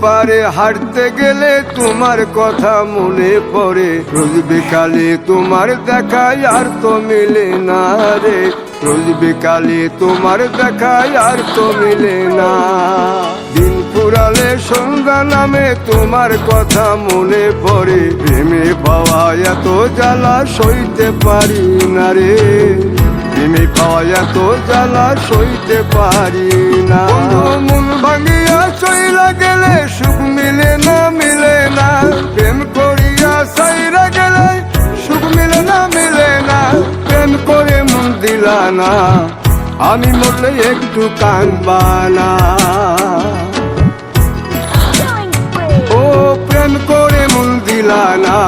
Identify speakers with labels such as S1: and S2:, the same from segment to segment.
S1: পারে হাঁটতে গেলে তোমার কথা মনে পড়ে, রোজ বিকালে তোমার দেখা আর তো মিলে না রে, রোজ বিকালে তোমার দেখা আর তো মিলে না। দিন ফুরালে সন্ধ্যা নামে তোমার কথা মনে পড়ে, প্রেমে পাওয়া এত জ্বালা সইতে পারি না রে, প্রেমে পাওয়া এত জ্বালা সইতে পারি না। মন ভাঙিয়া চইলা গেলে সুখ মিলে না, মিলে না, প্রেম করিয়া সাইরা গেলে সুখ মিলে না, মিলে না, প্রেম করে মন দিলা না, আমি মরলে একটু কাঁদবা না। ও প্রেম করে মন দিলা না,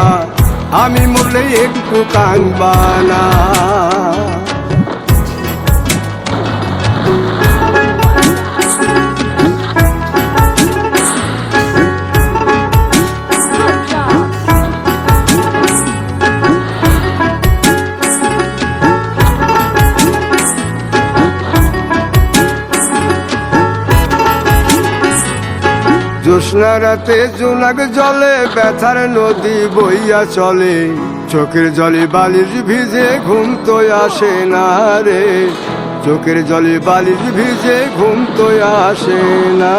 S1: আমি মরলে একটু কাঁদবা না। জ্যোৎস্না রাতে জোনাক জলে ব্যথার নদী বইয়া চলে, চোখের জলে বালিশ ভিজে ঘুম তো আসে না রে, চোখের জলে বালিশ ভিজে ঘুম তো আসে না।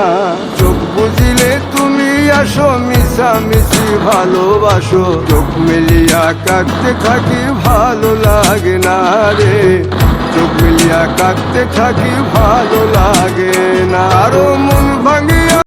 S1: চোখ বুঝিলে তুমি আসো, মিশামিশি ভালোবাসো, চোখ মিলিয়া কাঁদতে থাকি ভালো লাগে না রে, চোখ মিলিয়া কাঁদতে থাকি ভালো লাগে না। আরো মন ভাঙিয়া